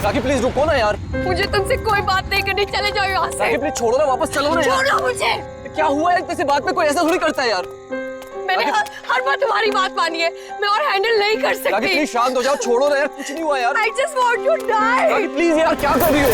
राखी please रुको ना यार। मुझे तुमसे कोई बात नहीं करनी, चले जाओ यहाँ से। राखी प्लीज छोड़ो ना, वापस चलो ना यार। छोड़ो मुझे। क्या हुआ है, किसी बात में कोई ऐसा थोड़ी करता है यार। मैंने हर बार तुम्हारी बात मानी है, मैं और हैंडल नहीं कर राखी सकती। प्लीज शांत हो जाओ, छोड़ो ना यार, कुछ नहीं हुआ यार। I just want to die। Rakhi please यार, क्या कर रही हो?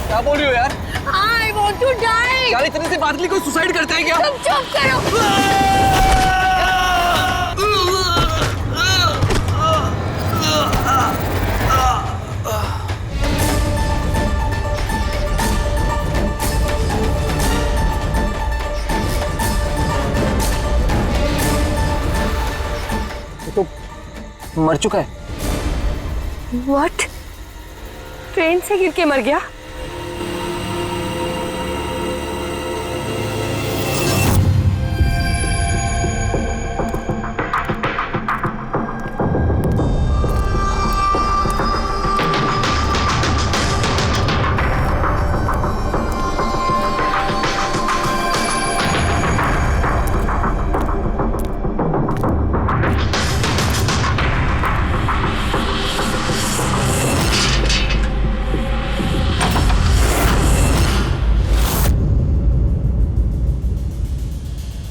क्या बोल रही हो यार? I want to die। यार इतने से बात के लिए कोई सुसाइड करता है क्या? तुम चुप करो। ये तो मर चुका है। What? ट्रेन से गिर के मर गया?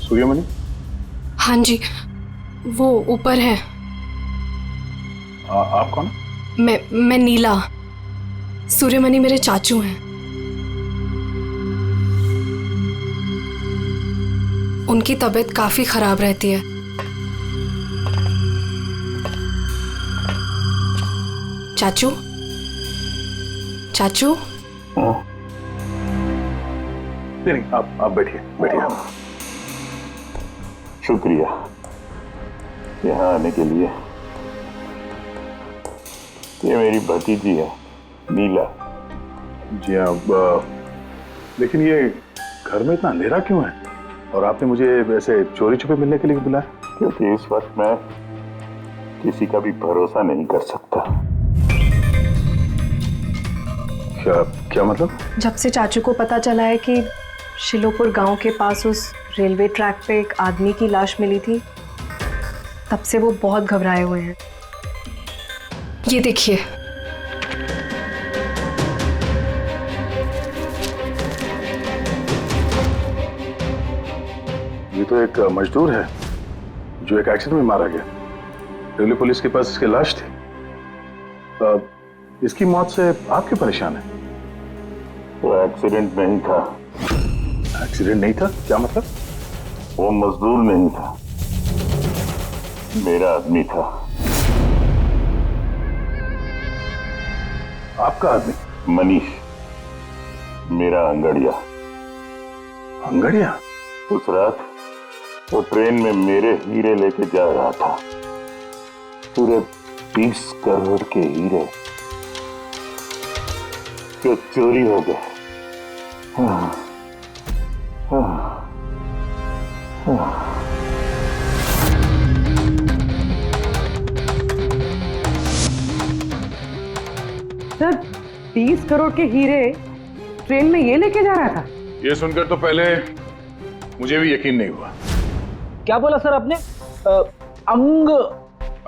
सूर्यमणि? हाँ जी, वो ऊपर है। आप कौन? मैं नीला। सूर्यमणि मेरे चाचू हैं। उनकी तबीयत काफी खराब रहती है। चाचू, चाचू। नहीं, आप बैठिए बैठिए। शुक्रिया यहाँ आने के लिए। ये मेरी भतीजी है नीला। जी हाँ, लेकिन ये घर में इतना अंधेरा क्यों है? और आपने मुझे वैसे चोरी छुपे मिलने के लिए बुलाया? क्योंकि इस वक्त मैं किसी का भी भरोसा नहीं कर सकता। क्या क्या मतलब? जब से चाचू को पता चला है कि शिलोपुर गांव के पास उस रेलवे ट्रैक पे एक आदमी की लाश मिली थी, तब से वो बहुत घबराए हुए हैं। ये देखिए, ये तो एक मजदूर है जो एक एक्सीडेंट में मारा गया। रेलवे पुलिस के पास इसकी लाश थी। इसकी मौत से आप क्यों परेशान हैं? वो एक्सीडेंट नहीं था। एक्सीडेंट नहीं था? क्या मतलब? वो मजदूर नहीं था, मेरा आदमी था। आपका आदमी? मनीष, मेरा अंगड़िया। अंगड़िया? उस रात वो ट्रेन में मेरे हीरे लेके जा रहा था। पूरे 20 करोड़ के हीरे जो चोरी हो गए। सर, 20 करोड़ के हीरे ट्रेन में ये लेके जा रहा था? ये सुनकर तो पहले मुझे भी यकीन नहीं हुआ। क्या बोला सर आपने?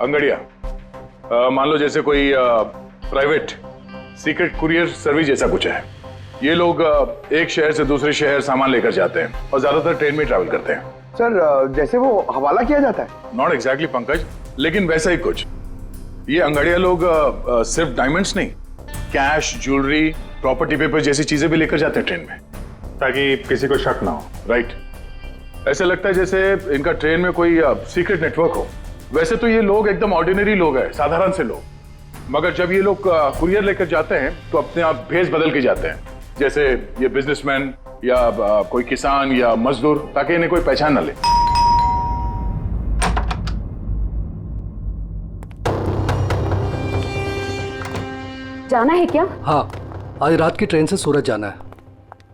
अंगड़िया, मान लो जैसे कोई प्राइवेट सीक्रेट कुरियर सर्विस जैसा कुछ है। ये लोग एक शहर से दूसरे शहर सामान लेकर जाते हैं और ज्यादातर ट्रेन में ट्रैवल करते हैं। सर, जैसे वो हवाला किया जाता है? नॉट एग्जैक्टली पंकज, लेकिन वैसा ही कुछ। ये अंगड़िया लोग सिर्फ डायमंड्स नहीं, कैश, ज्वेलरी, प्रॉपर्टी पेपर जैसी चीजें भी लेकर जाते हैं ट्रेन में, ताकि किसी को शक ना हो। राइट? ऐसा लगता है जैसे इनका ट्रेन में कोई सीक्रेट नेटवर्क हो। वैसे तो ये लोग एकदम ऑर्डिनरी लोग हैं, साधारण से लोग, मगर जब ये लोग कुरियर लेकर जाते हैं तो अपने आप भेस बदल के जाते हैं, जैसे ये बिजनेसमैन या कोई किसान या मजदूर, ताकि इन्हें कोई पहचान ना ले। जाना है क्या? हाँ, आज रात की ट्रेन से सूरत जाना है।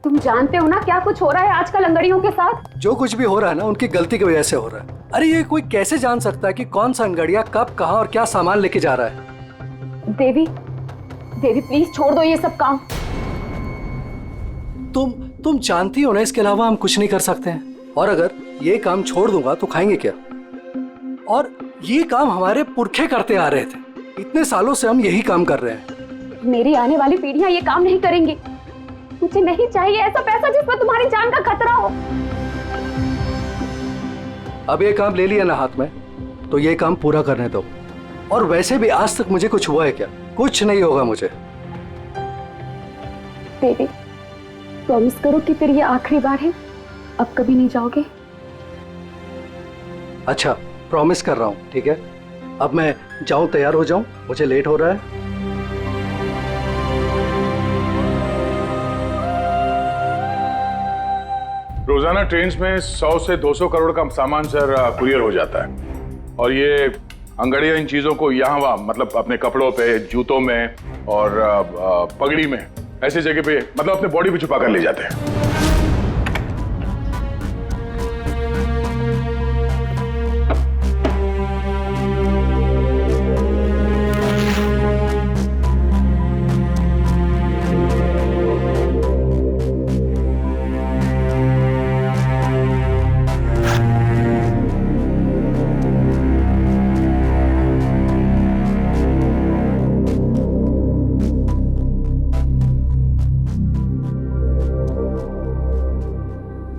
तुम जानते हो ना क्या कुछ हो रहा है आजकल अंगड़ियों के साथ? जो कुछ भी हो रहा है ना उनकी गलती की वजह से हो रहा है। अरे ये कोई कैसे जान सकता है कि कौन सा अंगड़िया कब कहाँ और क्या सामान लेके जा रहा है? देवी, देवी प्लीज छोड़ दो ये सब काम। तुम जानती हो ना, इसके अलावा हम कुछ नहीं कर सकते हैं। और अगर ये काम छोड़ दूंगा तो खाएंगे क्या? और ये काम हमारे पुरखे करते आ रहे थे, इतने सालों से हम यही काम कर रहे हैं। मेरी आने वाली पीढ़ियां ये काम नहीं करेंगी। मुझे नहीं चाहिए ऐसा पैसा जिसमें तुम्हारी जान का खतरा हो। अब ये काम ले लिया ना हाथ में, तो ये काम पूरा करने दो। और वैसे भी आज तक मुझे कुछ हुआ है क्या? कुछ नहीं होगा मुझे। देवी प्रॉमिस करो कि फिर ये आखिरी बार है, अब कभी नहीं जाओगे। अच्छा प्रॉमिस कर रहा हूँ, ठीक है? अब मैं जाऊं, तैयार हो जाऊं, मुझे लेट हो रहा है। रोजाना ट्रेन में 100 से 200 करोड़ का सामान सर कुरियर हो जाता है। और ये अंगड़िया इन चीजों को यहाँ वहाँ, मतलब अपने कपड़ों पे, जूतों में और पगड़ी में, ऐसी जगह पे, मतलब अपने बॉडी पे छुपा कर ले जाते हैं।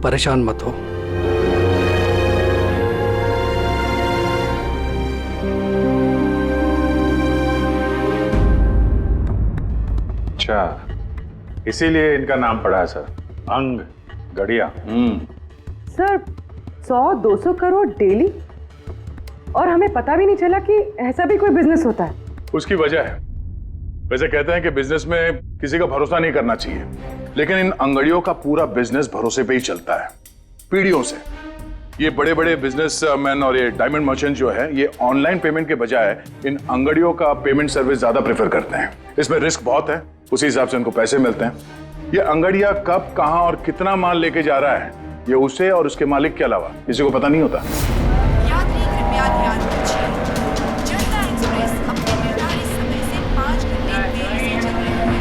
परेशान मत हो। अच्छा, इसीलिए इनका नाम पड़ा है सर, अंग गड़िया। सर 100-200 करोड़ डेली, और हमें पता भी नहीं चला कि ऐसा भी कोई बिजनेस होता है। उसकी वजह है, वैसे कहते हैं कि बिजनेस में किसी का भरोसा नहीं करना चाहिए, लेकिन इन अंगड़ियों का पूरा बिजनेस भरोसे पे ही चलता है, पीढ़ियों से। ये बड़े बड़े बिजनेसमैन और ये डायमंड मर्चेंट जो है, ये ऑनलाइन पेमेंट के बजाय इन अंगड़ियों का पेमेंट सर्विस ज्यादा प्रेफर करते हैं। इसमें रिस्क बहुत है, उसी हिसाब से उनको पैसे मिलते हैं। ये अंगड़िया कब, कहां और कितना माल लेके जा रहा है, ये उसे और उसके मालिक के अलावा किसी को पता नहीं होता। यात्री कृपया ध्यान दीजिए, जनता एक्सप्रेस अपने निर्धारित समय से 5 घंटे देरी से चल रही है।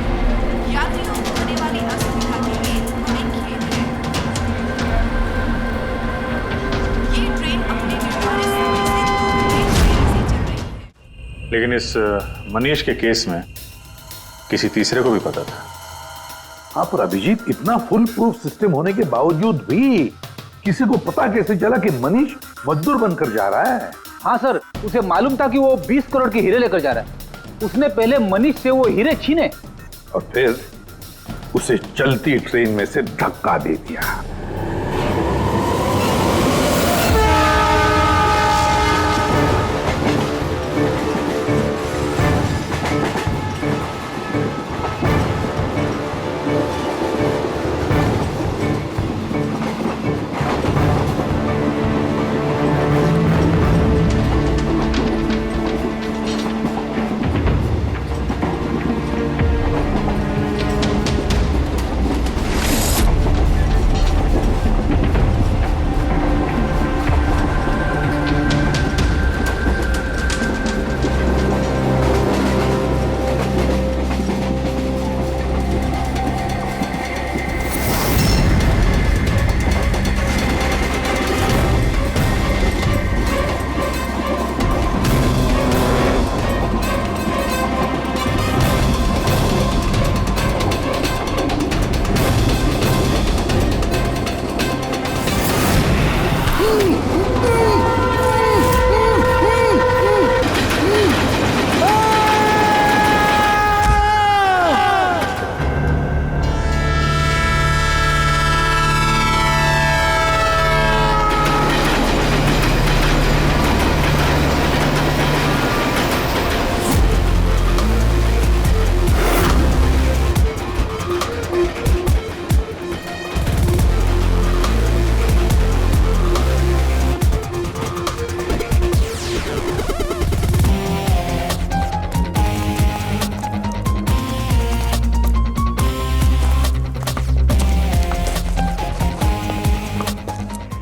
यात्रियों को होने वाली असुविधा के लिए हमें खेद है। ये ट्रेन अपने निर्धारित समय से 2 घंटे देरी से चल रही है। लेकिन इस मनीष के केस में किसी तीसरे को भी पता था। हाँ, पर अभिजीत, इतना फुल प्रूफ सिस्टम होने के बावजूद भी किसी को पता कैसे चला कि मनीष मजदूर बनकर जा रहा है? हाँ सर, उसे मालूम था कि वो 20 करोड़ के हीरे लेकर जा रहा है। उसने पहले मनीष से वो हीरे छीने और फिर उसे चलती ट्रेन में से धक्का दे दिया।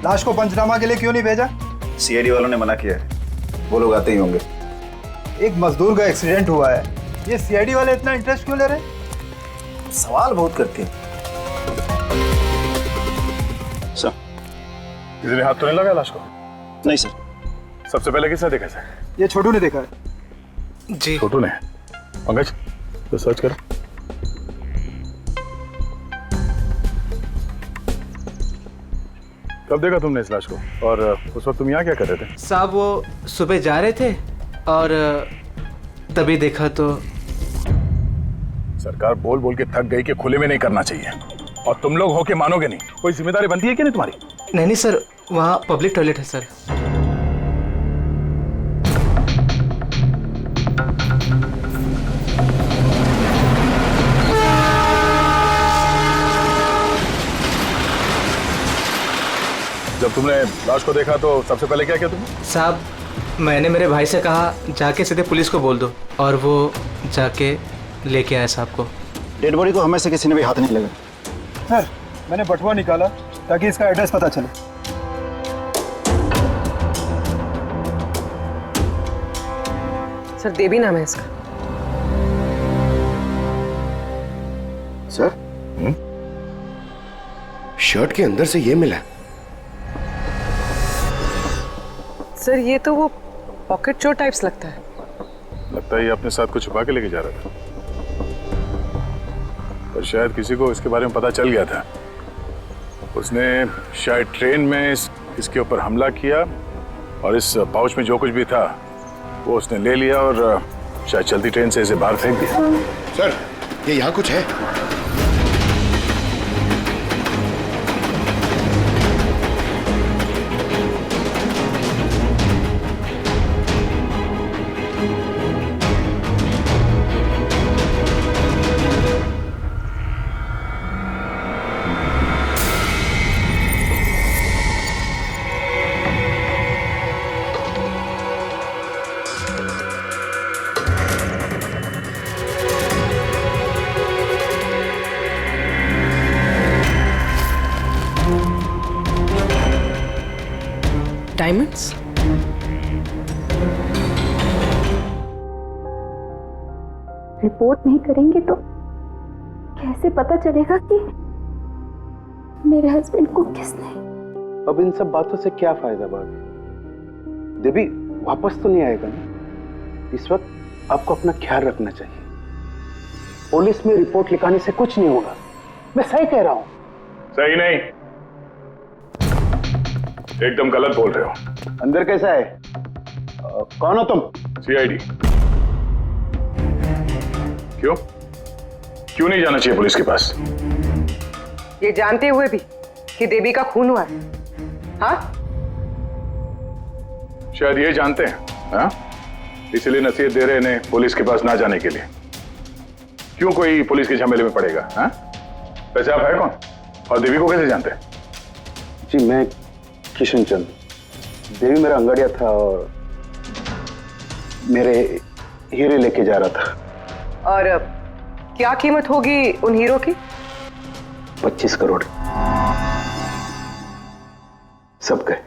लाश को पंचनामा के लिए क्यों नहीं भेजा? सीआईडी वालों ने मना किया है, वो लोग आते ही होंगे। एक मजदूर का एक्सीडेंट हुआ है, ये सीआईडी वाले इतना इंटरेस्ट क्यों ले रहे हैं? सवाल बहुत करते हैं। सर, किसी ने हाथ तो नहीं लगाया लाश को? नहीं सर। सबसे पहले किसने देखा सर? ये छोटू ने देखा है। जी छोटू ने। पंकज, तो सर्च करो। कब देखा तुमने इस लाश को? और उस वक्त तुम यहाँ क्या कर रहे थे? साहब वो सुबह जा रहे थे और तभी देखा तो। सरकार बोल बोल के थक गई कि खुले में नहीं करना चाहिए, और तुम लोग हो के मानोगे नहीं। कोई जिम्मेदारी बनती है कि नहीं तुम्हारी? नहीं सर, वहाँ पब्लिक टॉयलेट है सर। जब तुमने लाश को देखा तो सबसे पहले क्या किया तुमने? साहब मैंने मेरे भाई से कहा जाके सीधे पुलिस को बोल दो, और वो जाके लेके आया साहब को। डेड बॉडी को हमें से किसी ने भी हाथ नहीं लगा। सर, मैंने बटुआ निकाला ताकि इसका एड्रेस पता चले। सर देवी नाम है इसका। सर, शर्ट के अंदर से ये मिला। सर ये तो वो पॉकेट चोर टाइप्स लगता है। लगता है ये अपने साथ कुछ छुपा के लेके जा रहा था, पर शायद किसी को इसके बारे में पता चल गया था। उसने शायद ट्रेन में इसके ऊपर हमला किया, और इस पाउच में जो कुछ भी था वो उसने ले लिया और शायद चलती ट्रेन से इसे बाहर फेंक दिया। सर, ये यहाँ कुछ है। डायमंड्स? रिपोर्ट नहीं करेंगे तो कैसे पता चलेगा कि मेरे हस्बैंड को किसने? अब इन सब बातों से क्या फायदा भाभी? देवी वापस तो नहीं आएगा ना? इस वक्त आपको अपना ख्याल रखना चाहिए। पुलिस में रिपोर्ट लिखाने से कुछ नहीं होगा। मैं सही कह रहा हूँ। सही नहीं, एकदम गलत बोल रहे हो। अंदर कैसा है? कौन हो तुम? सीआईडी। क्यों क्यों नहीं जाना चाहिए पुलिस के पास? ये जानते हुए भी कि देवी का खून हुआ है? हाँ, शायद ये जानते हैं, हाँ? इसलिए नसीहत दे रहे हैं इन्हें पुलिस के पास ना जाने के लिए। क्यों कोई पुलिस के झमेले में पड़ेगा? हाँ? वैसे आप है कौन, और देवी को कैसे जानते हैं? जी मैं किशन चंद। देवी मेरा अंगड़िया था और मेरे हीरे लेके जा रहा था। और क्या कीमत होगी उन हीरो की? 25 करोड़। सब गए?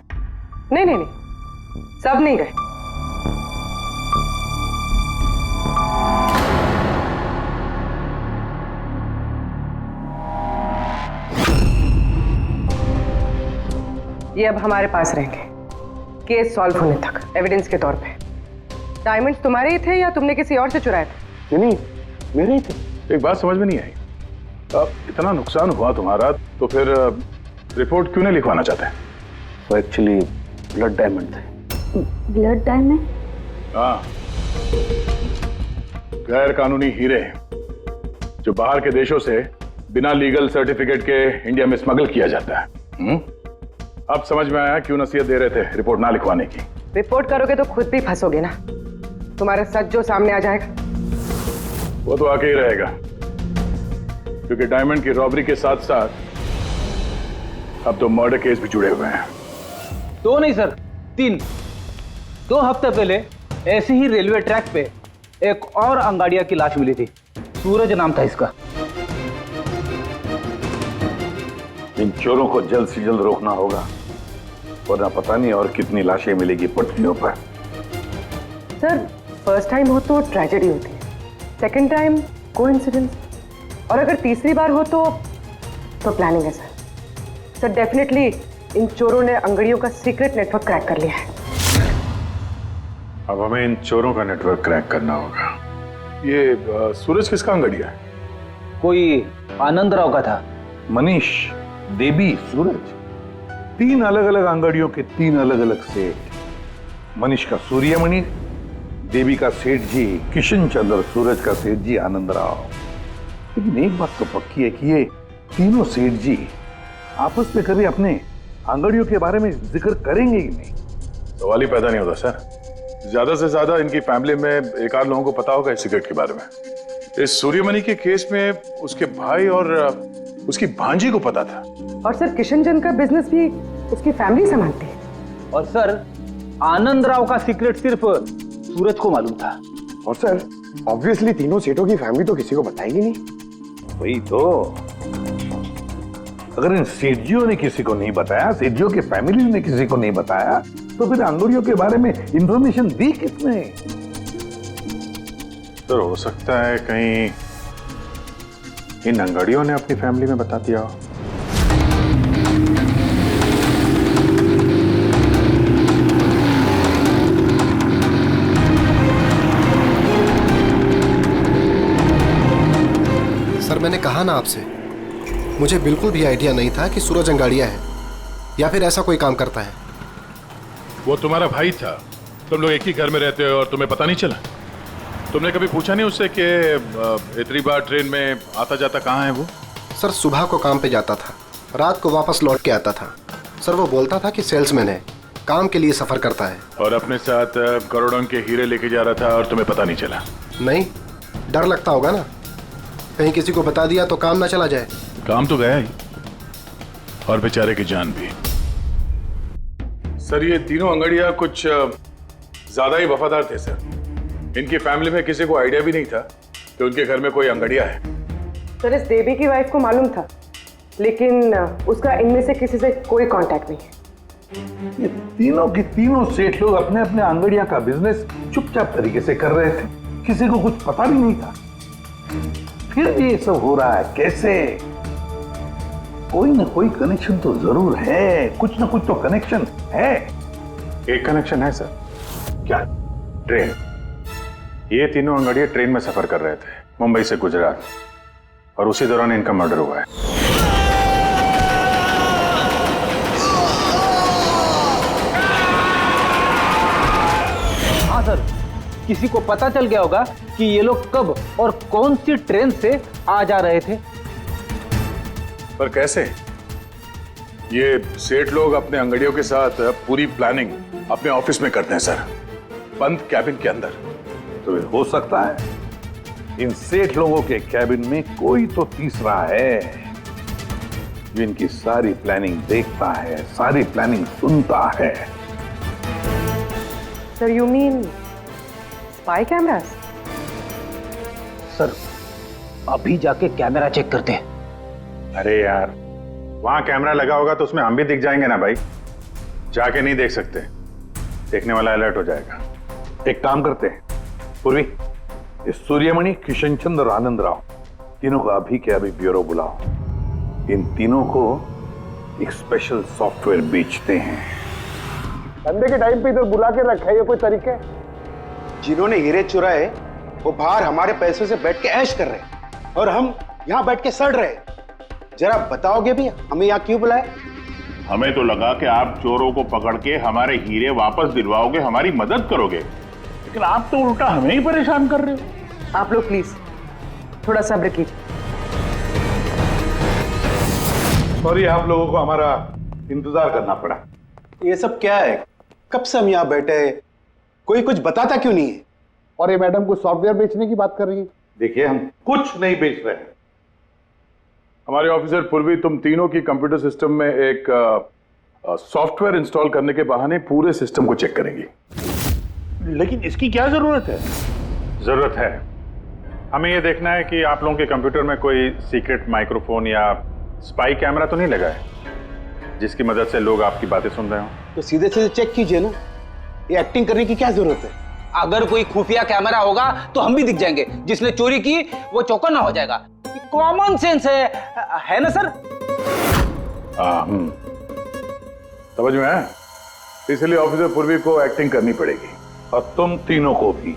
नहीं नहीं नहीं, सब नहीं गए। ये अब हमारे पास रहेंगे केस सॉल्व होने तक, एविडेंस के तौर पे। डायमंड्स तुम्हारे ही थे या तुमने किसी और से चुराए थे? नहीं, मेरे ही थे। एक बात समझ में नहीं आई, अब इतना नुकसान हुआ तुम्हारा तो फिर रिपोर्ट क्यों नहीं लिखवाना चाहते? वो एक्चुअली ब्लड डायमंड थे। Blood diamond? हाँ, गैर कानूनी हीरे जो बाहर के देशों से बिना लीगल सर्टिफिकेट के इंडिया में स्मगल किया जाता है। अब समझ में आया क्यों नसीहत दे रहे थे रिपोर्ट ना लिखवाने की। रिपोर्ट करोगे तो खुद भी फंसोगे ना, तुम्हारा सच जो सामने आ जाएगा। वो तो आके ही रहेगा, क्योंकि डायमंड की रॉबरी के साथ साथ अब तो मर्डर केस भी जुड़े हुए हैं। 2 नहीं सर, 3। 2 हफ्ते पहले ऐसे ही रेलवे ट्रैक पे एक और अंगाड़िया की लाश मिली थी। सूरज नाम था इसका। इन चोरों को जल्द से जल्द रोकना होगा, वरना पता नहीं और कितनी लाशें मिलेगी पटरियों पर। सर फर्स्ट टाइम हो तो ट्रेजेडी होती है, सेकंड टाइम कोइंसिडेंस, और अगर तीसरी बार हो तो प्लानिंग है सर। सर डेफिनेटली इन चोरों ने अंगड़ियों का सीक्रेट नेटवर्क क्रैक कर लिया है। अब हमें इन चोरों का नेटवर्क क्रैक करना होगा। ये सूरज किसका अंगड़िया है? कोई आनंद राव का था। मनीष, देवी, सूरज, 3 अलग अलग अंगड़ियों के 3 अलग अलग सेठ। मनीष का सूर्यमणि, देवी का सेठ जी किशन चंद्र, सूरज का सेठ जी आनंद राव। लेकिन एक बात तो पक्की है कि ये तीनों सेठ जी आपस में कभी अपने अंगड़ियों के बारे में जिक्र करेंगे ही नहीं। सवाल ही पैदा नहीं होता सर। ज्यादा से ज्यादा इनकी फैमिली में एक आध लोगों को पता होगा इस सिगरेट के बारे में। इस सूर्यमणि के केस में उसके भाई और उसकी भांजी को पता था। और सर किशन चंद का बिजनेस भी उसकी फैमिली संभालती है। और सर आनंद राव का सीक्रेट सिर्फ सूरज को मालूम था। और सर ऑब्वियसली तीनों सेठों की फैमिली तो किसी को बताएगी नहीं। वही तो, अगर इन सेठियों ने किसी को नहीं बताया, सेठियों की फैमिली ने किसी को नहीं बताया, तो फिर अंगड़ियों के बारे में इंफॉर्मेशन दी किसने? तो हो सकता है कहीं इन अंगड़ियों ने अपनी फैमिली में बता दिया हो। सर मैंने कहा ना आपसे, मुझे बिल्कुल भी आइडिया नहीं था कि सूरज अंगाड़िया है या फिर ऐसा कोई काम करता है। वो तुम्हारा भाई था, तुम लोग एक ही घर में रहते हो और तुम्हें पता नहीं चला? तुमने कभी पूछा नहीं उससे कि इतनी बार ट्रेन में आता जाता कहाँ है वो? सर सुबह को काम पे जाता था, रात को वापस लौट के आता था। सर वो बोलता था कि सेल्समैन है, काम के लिए सफर करता है। और अपने साथ करोड़ों के हीरे लेके जा रहा था और तुम्हें पता नहीं चला? नहीं, डर लगता होगा ना, कहीं किसी को बता दिया तो काम ना चला जाए। काम तो गया ही, और बेचारे की जान भी। सर ये तीनों अंगड़िया कुछ ज्यादा ही वफादार थे सर। इनकी फैमिली में किसी को आइडिया भी नहीं था कि उनके घर में कोई अंगड़िया है। सर इस देवी की वाइफ को मालूम था, लेकिन उसका इनमें से किसी से कोई कांटेक्ट नहीं है। ये तीनों के तीनों सेठ लोग अपने अपने अंगड़िया का बिजनेस चुपचाप तरीके से कर रहे थे, किसी को कुछ पता भी नहीं था। फिर भी ये सब हो रहा है कैसे? कोई ना कोई कनेक्शन तो जरूर है, कुछ ना कुछ तो कनेक्शन है। एक कनेक्शन है सर। क्या? ट्रेन। ये तीनों अंगड़िया ट्रेन में सफर कर रहे थे मुंबई से गुजरात, और उसी दौरान इनका मर्डर हुआ है। हाँ सर, किसी को पता चल गया होगा कि ये लोग कब और कौन सी ट्रेन से आ जा रहे थे। पर कैसे? ये सेठ लोग अपने अंगड़ियों के साथ पूरी प्लानिंग अपने ऑफिस में करते हैं सर, बंद कैबिन के अंदर। तो हो सकता है इन सेठ लोगों के कैबिन में कोई तो तीसरा है जो इनकी सारी प्लानिंग देखता है, सारी प्लानिंग सुनता है। Sir you mean spy cameras? Sir अभी जाके कैमरा चेक करते हैं। अरे यार वहां कैमरा लगा होगा तो उसमें हम भी दिख जाएंगे ना भाई। जाके नहीं देख सकते, देखने वाला अलर्ट हो जाएगा। एक काम करते हैं पूर्वी, इस सूर्यमणि, किशन चंद्र और आनंद राव तीनों को अभी के अभी ब्यूरो बुलाओ। इन तीनों को एक स्पेशल सॉफ्टवेयर बेचते हैं। धंधे के टाइम पे इधर बुला के रखा है, ये कोई तरीका है? जिन्होंने हीरे चुराए वो बाहर हमारे पैसों से बैठ के ऐश कर रहे हैं और हम यहाँ बैठ के सड़ रहे हैं। जरा बताओगे भी हमें यहाँ क्यों बुलाए? हमें तो लगा कि आप चोरों को पकड़ के हमारे हीरे वापस दिलवाओगे, हमारी मदद करोगे, लेकिन आप तो उल्टा हमें ही परेशान कर रहे हो। आप लोग प्लीज थोड़ा सब्र कीजिए। सॉरी आप लोगों को हमारा इंतजार करना पड़ा। ये सब क्या है? कब से हम यहाँ बैठे हैं, कोई कुछ बताता क्यों नहीं है? और ये मैडम को सॉफ्टवेयर बेचने की बात कर रही है। देखिए हम कुछ नहीं बेच रहे हैं। हमारे ऑफिसर पूर्वी तुम तीनों की कंप्यूटर सिस्टम में एक सॉफ्टवेयर इंस्टॉल करने के बहाने पूरे सिस्टम को चेक करेंगी। लेकिन इसकी क्या जरूरत है? जरूरत है, हमें यह देखना है कि आप लोगों के कंप्यूटर में कोई सीक्रेट माइक्रोफोन या स्पाई कैमरा तो नहीं लगा है जिसकी मदद से लोग आपकी बातें सुन रहे हो। तो सीधे सीधे चेक कीजिए ना, ये एक्टिंग करने की क्या जरूरत है? अगर कोई खुफिया कैमरा होगा तो हम भी दिख जाएंगे, जिसने चोरी की वो चौकन्ना हो जाएगा। कॉमन सेंस है ना सर? समझ में आया? इसलिए ऑफिसर पूर्वी को एक्टिंग करनी पड़ेगी और तुम तीनों को भी।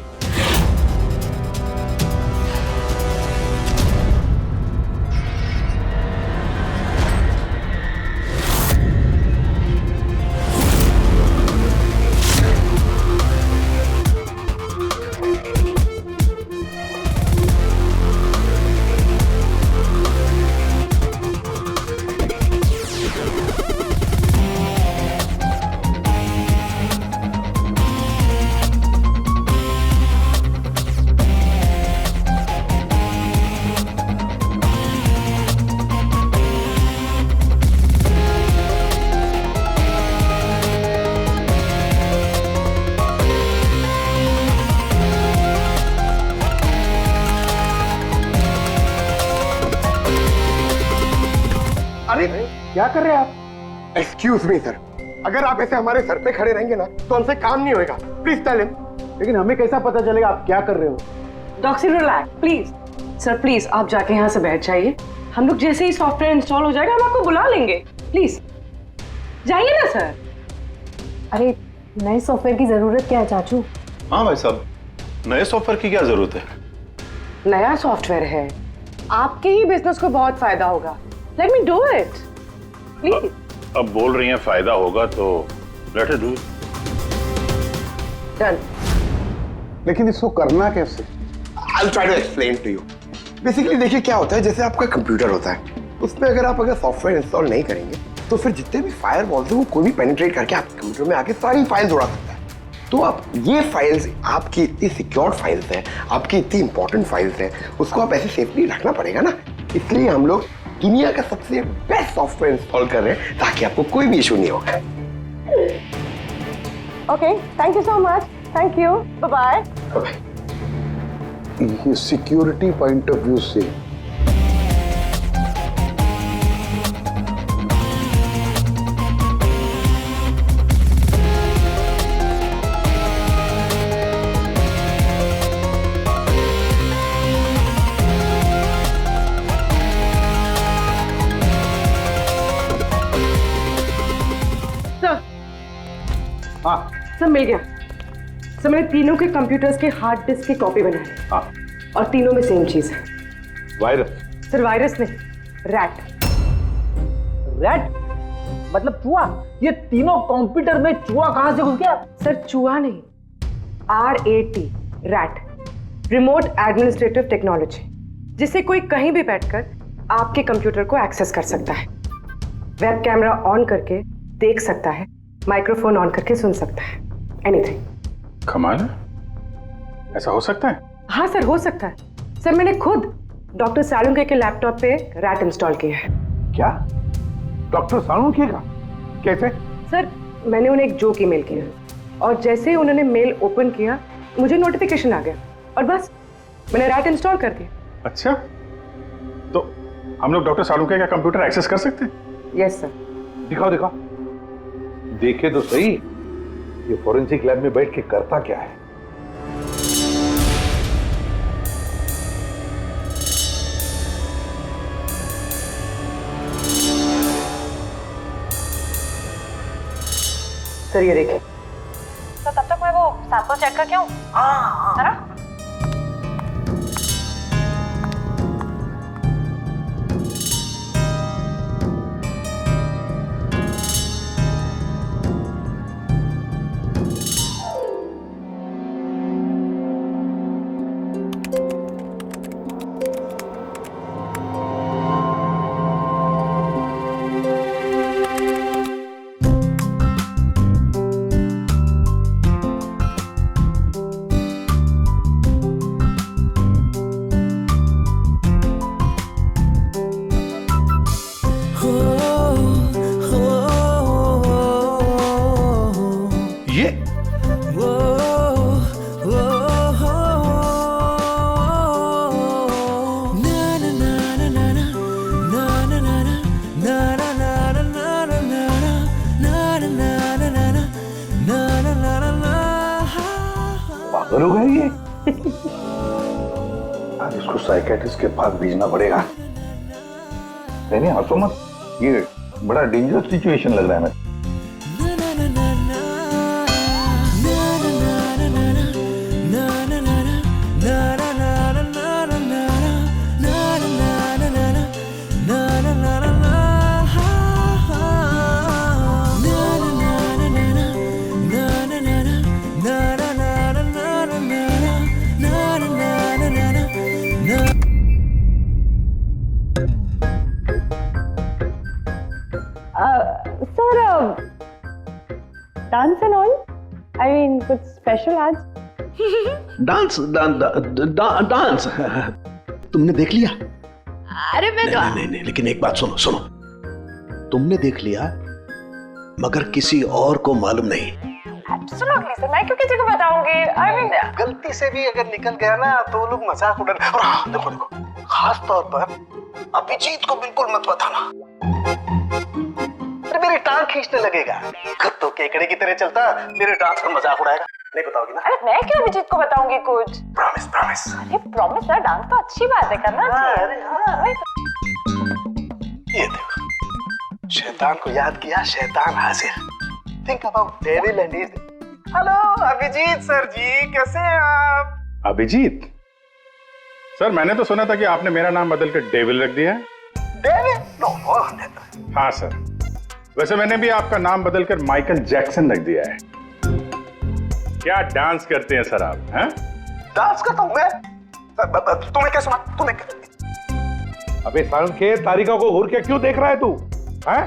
अरे क्या कर रहे हैं आप? एक्सक्यूज मी सर, अगर आप ऐसे हमारे सर पे खड़े रहेंगे ना तो हमसे काम नहीं होएगा। Please tell him. लेकिन हमें कैसा पता चलेगा आप क्या कर रहे हो? Doctor relax please. Sir please आप जाके यहाँ से बैठ जाइए, हम लोग जैसे ही सॉफ्टवेयर इंस्टॉल हो जाएगा हम आपको बुला लेंगे। प्लीज जाइए ना सर। अरे नए सॉफ्टवेयर की जरूरत क्या है चाचू? हाँ भाई साहब, नए सॉफ्टवेयर की क्या जरूरत है? नया सॉफ्टवेयर है, आपके ही बिजनेस को बहुत फायदा होगा। Let me do it please. अब बोल रही हैं फायदा होगा तो let us do it. Done. लेकिन इसको करना कैसे? I'll try to explain to you. Basically देखिए क्या होता है, जैसे आपका कंप्यूटर होता है, उसमें अगर सॉफ्टवेयर इंस्टॉल नहीं करेंगे तो फिर जितने भी फायर वॉल्स हैं वो कोई भी पेनिट्रेट करके आपके कंप्यूटर में आके सारी फाइल्स उड़ा सकता है। तो आप ये फाइल्स, आपकी इतनी सिक्योर्ड फाइल्स हैं, आपकी इतनी इंपॉर्टेंट फाइल्स हैं, उसको आप ऐसे सेफली रखना पड़ेगा ना। इसलिए हम लोग दुनिया का सबसे बेस्ट सॉफ्टवेयर इंस्टॉल कर रहे हैं ताकि आपको कोई भी इशू नहीं होगा। Okay, thank you so much. Thank you, bye bye. ये सिक्योरिटी पॉइंट ऑफ व्यू से सब मिल गया। सर मैंने तीनों के कंप्यूटर्स के हार्ड डिस्क की कॉपी बनाई। हाँ। और तीनों में सेम चीज है। वायरस? सर वायरस नहीं, रैट। रैट मतलब चूहा? ये तीनों कंप्यूटर में चूहा कहां से घुस गया? सर चूहा नहीं, RAT, rat, remote administrative technology, जिससे कोई कहीं भी बैठकर आपके कंप्यूटर को एक्सेस कर सकता है, वेब कैमरा ऑन करके देख सकता है, माइक्रोफोन ऑन करके सुन सकता है, एनीथिंग। कमाल है, ऐसा हो सकता है? हाँ सर हो सकता है। सर मैंने खुद डॉक्टर सालुंके के लैपटॉप पे रैट इंस्टॉल किया है। क्या? डॉक्टर सालुंके का? कैसे? सर मैंने उन्हें एक जोक ईमेल किया और जैसे ही उन्होंने मेल ओपन किया मुझे नोटिफिकेशन आ गया और बस मैंने रैट इंस्टॉल कर दिया। अच्छा, तो हम लोग डॉक्टर सालुंके का कंप्यूटर एक्सेस कर सकते हैं? Yes sir. दिखाओ दिखाओ, देखे तो सही ये फॉरेंसिक लैब में बैठ के करता क्या है। सर ये देखिए। तो तब तक मैं वो सैंपल चेक करके आऊं? है ना? लोग हैं ये? आज इसको साइकेट्रिस्ट के पास भेजना पड़ेगा। नहीं हंसो मत, ये बड़ा डेंजरस सिचुएशन लग रहा है मुझे। Sir dance and all, I mean कुछ स्पेशल आज? डांस डांस तुमने देख लिया? अरे मैं तो नहीं, लेकिन एक बात सुनो सुनो, तुमने देख लिया मगर किसी और को मालूम नहीं। एब्सोल्युटली सर, मैं क्यों किसी को बताऊंगी? आई मीन गलती से भी अगर निकल गया ना तो वो लोग मजाक उड़ा। और हाँ, देखो देखो, खास तौर पर अभिजीत को बिल्कुल मत बताना, अरे मेरी टांग खींचने लगेगा। तो केकड़े की तरह चलता मेरे डांस पर मजाक उड़ाएगा। नहीं बताओगी ना? अरे मैं क्यों अभिजीत को बताऊंगी कुछ? Promise promise. अरे प्रॉमिस सर, डांस तो अच्छी बात है, करना चाहिए। ये देखो, शैतान को याद किया, शैतान हाजिर। Think about devil and his. Hello Abhijit sir ji, कैसे हैं आप? अभिजीत सर, मैंने तो सुना था कि आपने मेरा नाम बदल कर डेविल रख दिया है। डेविल? नो। हाँ सर, वैसे मैंने भी आपका नाम बदलकर माइकल जैक्सन रख दिया है। क्या डांस करते हैं सर आप? हैं? डांस करता हूं मैं? तुम्हें क्या सुना? तुम्हें क्या? अबे सारण के तारिका को घूर के क्यों देख रहा है तू? हैं?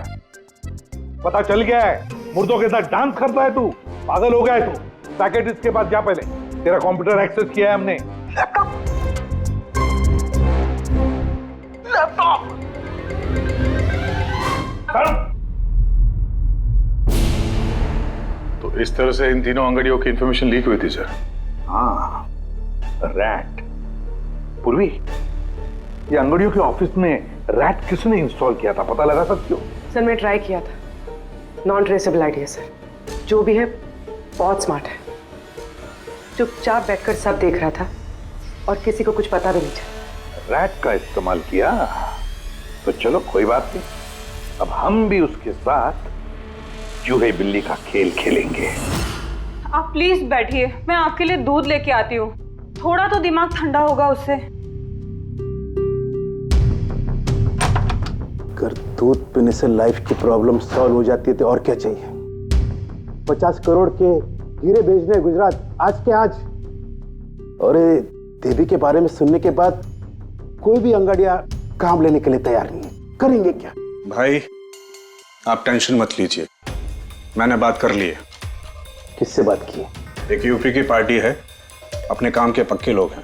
पता चल गया है मुर्दों के साथ डांस करता है तू। पागल हो गया है तू। साइकियाट्रिस्ट के पास जा पहले, तेरा कंप्यूटर एक्सेस किया है हमने। लैपटॉप? लैपटॉप? तो इस तरह से इन तीनों अंगड़ियों की इंफॉर्मेशन लीक हुई थी सर। हाँ, रैट। पूर्वी, ये अंगड़ियों के ऑफिस में रैट किसने इंस्टॉल किया था, पता लगा सकते हो? सर मैं ट्राई किया था, नॉन ट्रेसेबल आइडिया सर। जो भी है बहुत स्मार्ट है, चुपचाप बैठकर सब देख रहा था और किसी को कुछ पता भी नहीं चला। रैट का इस्तेमाल किया तो चलो कोई बात नहीं, अब हम भी उसके साथ चूहे बिल्ली का खेल खेलेंगे। आप प्लीज बैठिए, मैं आपके लिए दूध लेके आती हूँ, थोड़ा तो दिमाग ठंडा होगा उससे। अगर दूध पीने से लाइफ की प्रॉब्लम सॉल्व हो जाती है तो और क्या चाहिए? 50 करोड़ के हीरे भेजने गुजरात आज के आज। और देवी के बारे में सुनने के बाद कोई भी अंगाड़िया काम लेने के लिए तैयार नहीं है। करेंगे क्या? भाई आप टेंशन मत लीजिए, मैंने बात कर ली है। किससे बात की? एक यूपी की पार्टी है, अपने काम के पक्के लोग हैं।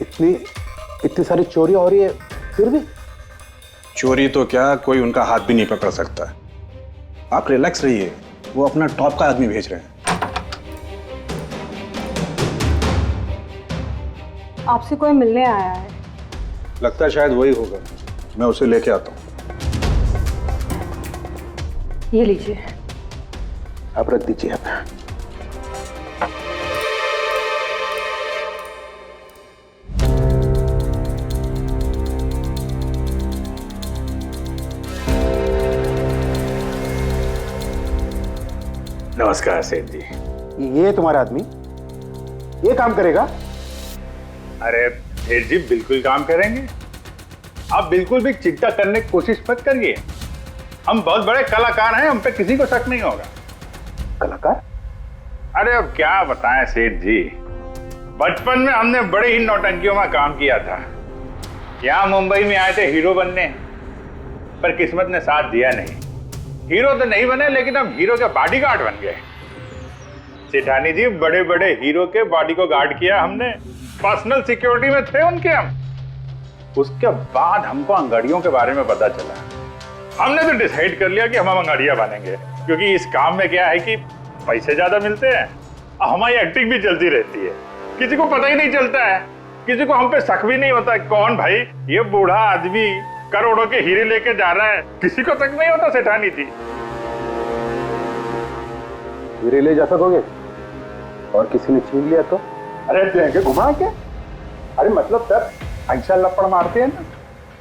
इतनी सारी चोरियां हो रही है फिर भी? चोरी तो क्या, कोई उनका हाथ भी नहीं पकड़ सकता। आप रिलैक्स रहिए, वो अपना टॉप का आदमी भेज रहे हैं। आपसे कोई मिलने आया है? लगता है शायद वही होगा, मैं उसे लेके आता हूँ। ये लीजिए। आप रख दीजिए। आप नमस्कार सेठ जी। ये तुम्हारा आदमी ये काम करेगा? अरे सेठ जी बिल्कुल काम करेंगे, आप बिल्कुल भी चिंता करने की कोशिश मत करिए। हम बहुत बड़े कलाकार हैं, हम पे किसी को शक नहीं होगा। कलाकार? अरे अब क्या बताएं सेठ जी, बचपन में हमने बड़े ही नौटंकियों में काम किया था। यहाँ मुंबई में आए थे हीरो बनने, पर किस्मत ने साथ दिया नहीं। हीरो तो नहीं बने, लेकिन हम हीरो के बॉडीगार्ड बन गए। सेठानी जी, बड़े बड़े हीरो के बॉडी को गार्ड किया हमने, पर्सनल सिक्योरिटी में थे उनके हम। उसके बाद हमको अंगड़ियों के बारे में पता चला, हमने तो डिसाइड कर लिया कि हम अंगड़िया बनेंगे, क्योंकि इस काम में क्या है कि पैसे ज्यादा मिलते हैं और हमारी एक्टिंग भी चलती रहती है। किसी को पता ही नहीं चलता है, किसी को हम पे शक भी नहीं होता कौन भाई ये बूढ़ा आदमी करोड़ों के हीरे लेके जा रहा है, किसी को तक नहीं होता सेठानी थी। हीरे ले जा सकोगे? और किसी ने छीन लिया तो? अरे लेके घुमा के, अरे मतलब सर ऐसा लपड़ मारते हैं ना,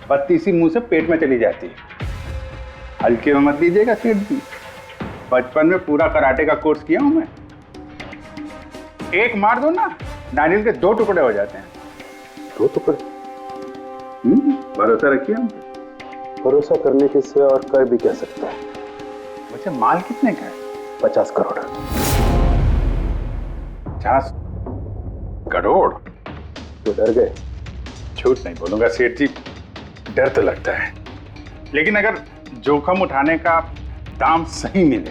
बत्तीसी मुंह से पेट में चली जाती है। हल्के में मत लीजिएगा सेठ जी, बचपन में पूरा कराटे का कोर्स किया हूं मैं। एक मार दो ना, नारियल के 2 टुकड़े हो जाते हैं। 2 टुकड़े? भरोसा रखिए हम। भरोसा करने के सिवा और कर भी कह सकता है। वैसे माल कितने का है? 50 करोड़। 50 करोड़? तो डर गए? झूठ नहीं बोलूंगा सेठ जी, डर तो लगता है, लेकिन अगर जोखिम उठाने का दाम सही मिले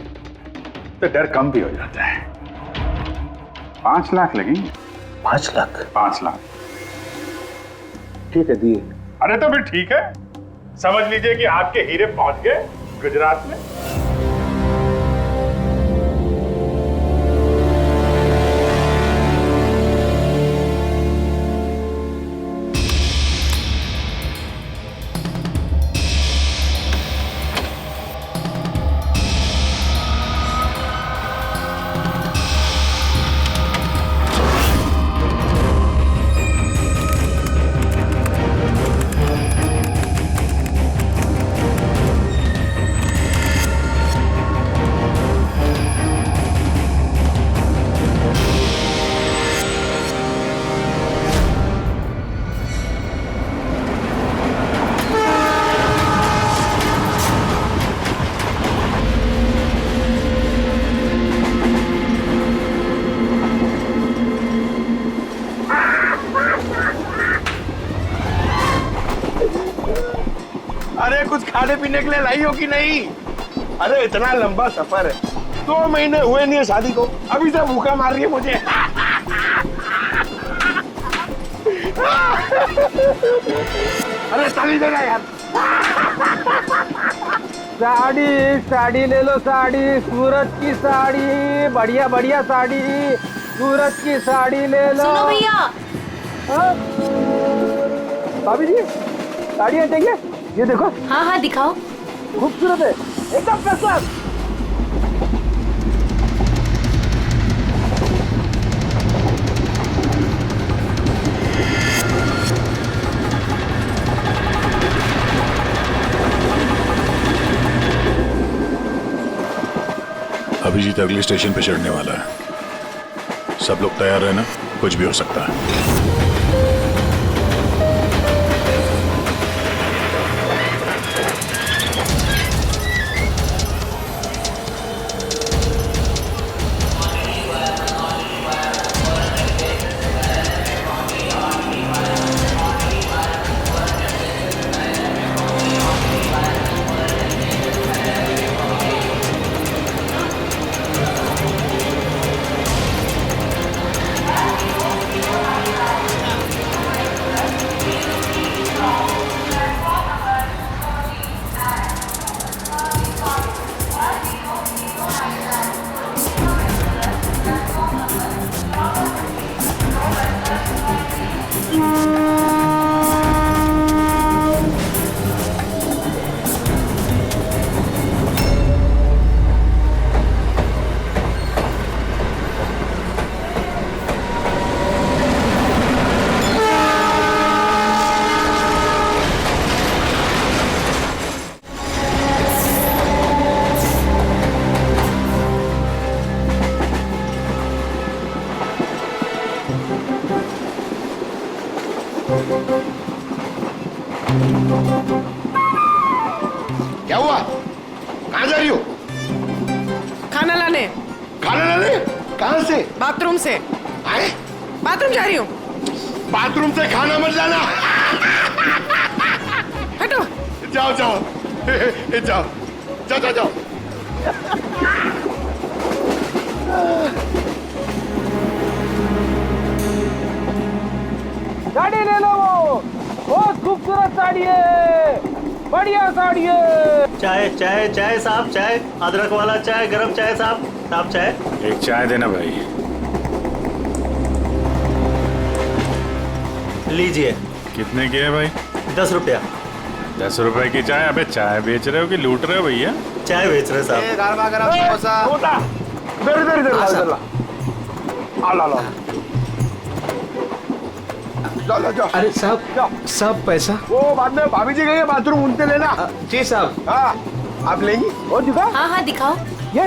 तो डर कम भी हो जाता है। 5 लाख लगेंगे। 5 लाख? 5 लाख। ठीक है, दिए। अरे तो फिर ठीक है, समझ लीजिए कि आपके हीरे पहुंच गए गुजरात में। अरे कुछ खाने पीने के लिए लाई हो कि नहीं? अरे इतना लंबा सफर है, 2 महीने हुए नहीं है शादी को, अभी से भूखा मार रही है मुझे। अरे साड़ी देना यार। साड़ी ले लो, साड़ी, सूरज की साड़ी, बढ़िया बढ़िया साड़ी, सूरज की साड़ी ले लो। सुनो भैया। हाँ? भाभी जी साड़ियाँ चाहिए? ये देखो। हाँ हाँ दिखाओ। खूबसूरत है, एकदम फर्स्ट क्लास। अभिजीत अगले स्टेशन पे चढ़ने वाला है, सब लोग तैयार रहना, कुछ भी हो सकता है। क्या हुआ? कहाँ जा रही हो? खाना लाने। खाना लाने? कहाँ से? बाथरूम से। आए? बाथरूम जा रही हूँ। बाथरूम से खाना मत लाना। हटो। जाओ जाओ जाओ जाओ जाओ जाओ। साड़ी ले लो, वो बहुत खूबसूरत साड़ी है, बढ़िया साड़ी है। चाय चाय चाय साहब, चाय, अदरक वाला चाय, गरम चाय साहब। साहब चाय। एक चाय देना भाई। लीजिए। कितने की है भाई? 10 रुपया। 10 रुपए की चाय? अबे चाय बेच रहे हो कि लूट रहे हो भैया? चाय बेच रहे साहब। गरमा गरम समोसा। इधर इधर इधर ला, इधर ला। जाओ। अरे साहब साहब पैसा वो बाद में भाभी जी गई बाथरूम उनसे लेना। जी साहब। हाँ आप लेंगी और दिखाओ। हाँ हाँ दिखाओ। ये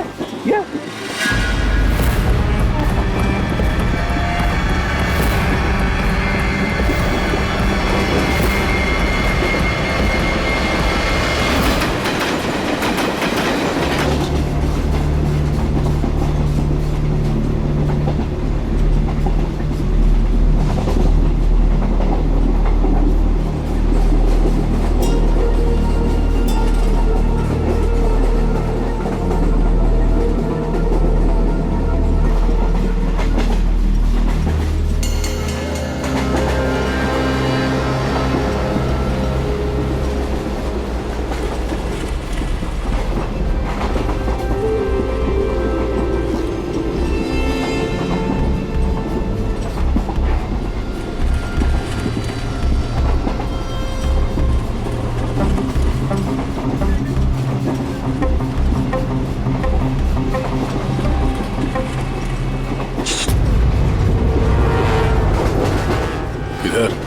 इधर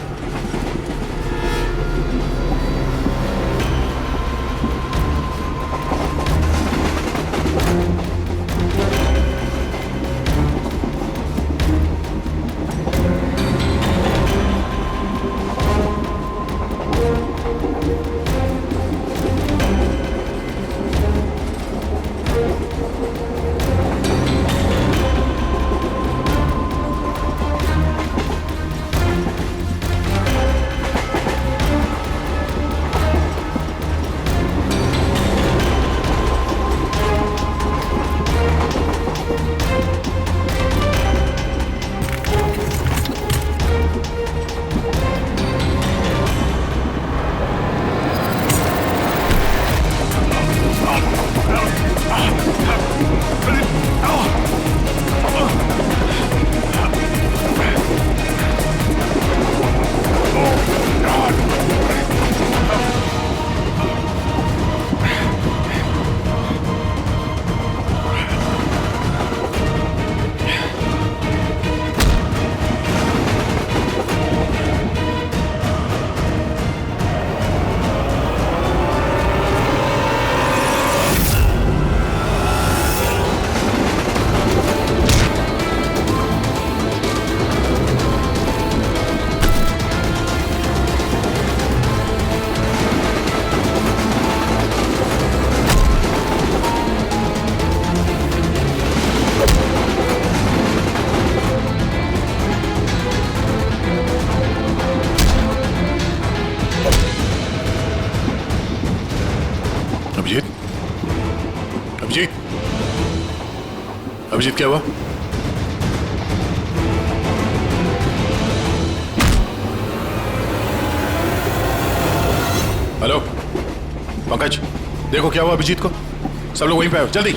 अभिजीत क्या हुआ? हेलो पंकज, देखो क्या हुआ अभिजीत को। सब लोग वहीं पे आओ जल्दी।